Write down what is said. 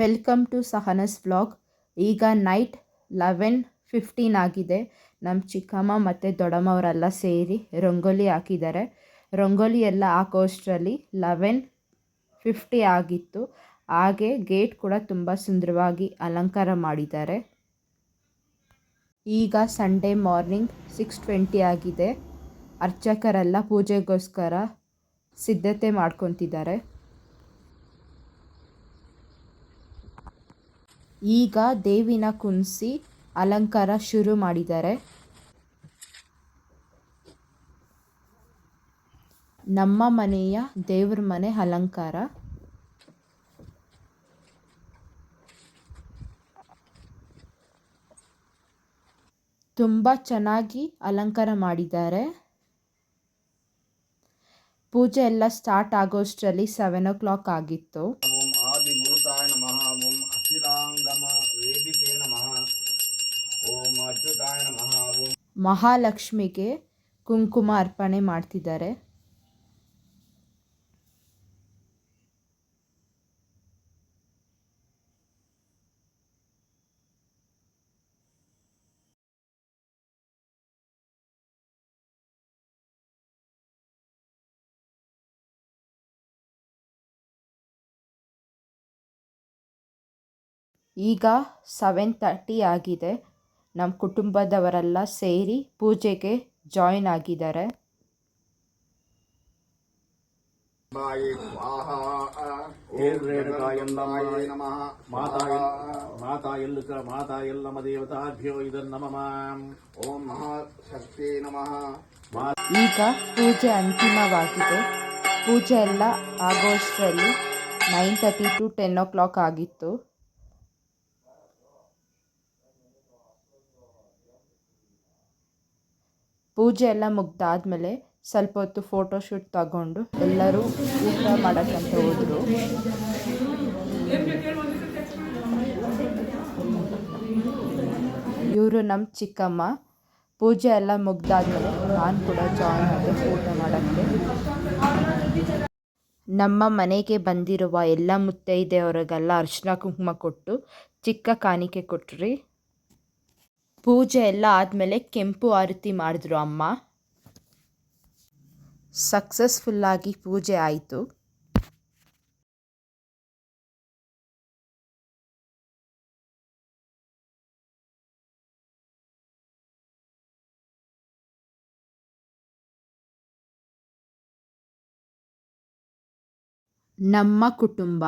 Welcome to Sahana's vlog. ಈಗ night 11:15 ಆಗಿದೆ. ನಮ್ಮ ಚಿಕ್ಕಮ್ಮ ಮತ್ತು ದೊಡ್ಡಮ್ಮವರೆಲ್ಲ ಸೇರಿ ರಂಗೋಲಿ ಹಾಕಿದ್ದಾರೆ. ರಂಗೋಲಿ ಎಲ್ಲ ಹಾಕೋಷ್ಟರಲ್ಲಿ 11:50 ಆಗಿತ್ತು. ಹಾಗೆ ಗೇಟ್ ಕೂಡ ತುಂಬ ಸುಂದರವಾಗಿ ಅಲಂಕಾರ ಮಾಡಿದ್ದಾರೆ. ಈಗ ಸಂಡೇ ಮಾರ್ನಿಂಗ್ 6:20 ಆಗಿದೆ. ಅರ್ಚಕರೆಲ್ಲ ಪೂಜೆಗೋಸ್ಕರ ಸಿದ್ಧತೆ ಮಾಡ್ಕೊತಿದ್ದಾರೆ. ಈಗ ದೇವಿನ ಕುಣಿಸಿ ಅಲಂಕಾರ ಶುರು ಮಾಡಿದ್ದಾರೆ. ನಮ್ಮ ಮನೆಯ ದೇವ್ರ ಮನೆ ಅಲಂಕಾರ. ತುಂಬ ಚೆನ್ನಾಗಿ ಅಲಂಕಾರ ಮಾಡಿದ್ದಾರೆ. ಪೂಜೆ ಎಲ್ಲ ಸ್ಟಾರ್ಟ್ ಆಗೋಷ್ಟರಲ್ಲಿ 7 o'clock ಆಗಿತ್ತು. ಮಹಾಲಕ್ಷ್ಮಿಗೆ ಕುಂಕುಮ ಅರ್ಪಣೆ ಮಾಡ್ತಿದ್ದಾರೆ. ಈಗ 7:30 ಆಗಿದೆ. ನಮ್ಮ ಕುಟುಂಬದವರೆಲ್ಲ ಸೇರಿ ಪೂಜೆಗೆ ಜಾಯಿನ್ ಆಗಿದ್ದಾರೆ. ಈಗ ಪೂಜೆ ಅಂತಿಮವಾಗಿದೆ. ಪೂಜೆ ಎಲ್ಲ ಆಗೋಷ್ಟರಲ್ಲಿ 9:30 to 10 o'clock ಆಗಿತ್ತು. ಪೂಜೆ ಎಲ್ಲ ಮುಗ್ದಾದ್ಮೇಲೆ ಸ್ವಲ್ಪ ಹೊತ್ತು ಫೋಟೋಶೂಟ್ ತಗೊಂಡು ಎಲ್ಲರೂ ಊಟ ಮಾಡೋಕ್ಕಂತ ಹೋದರು. ಇವರು ನಮ್ಮ ಚಿಕ್ಕಮ್ಮ. ಪೂಜೆ ಎಲ್ಲ ಮುಗ್ದಾದ್ಮೇಲೆ ನಾನು ಕೂಡ ಜಾಯಿನ್ ಆದೆ ಊಟ ಮಾಡೋಕ್ಕೆ. ನಮ್ಮ ಮನೆಗೆ ಬಂದಿರುವ ಎಲ್ಲ ಮುತ್ತೈದೆಯವರಿಗೆಲ್ಲ ಅರಿಶಿನ ಕುಂಕುಮ ಕೊಟ್ಟು ಚಿಕ್ಕ ಕಾಣಿಕೆ ಕೊಟ್ರಿ. ಪೂಜೆ ಎಲ್ಲ ಆದಮೇಲೆ ಕೆಂಪು ಆರತಿ ಮಾಡಿದ್ರು ಅಮ್ಮ. ಸಕ್ಸಸ್ಫುಲ್ಲಾಗಿ ಪೂಜೆ ಆಯಿತು. ನಮ್ಮ ಕುಟುಂಬ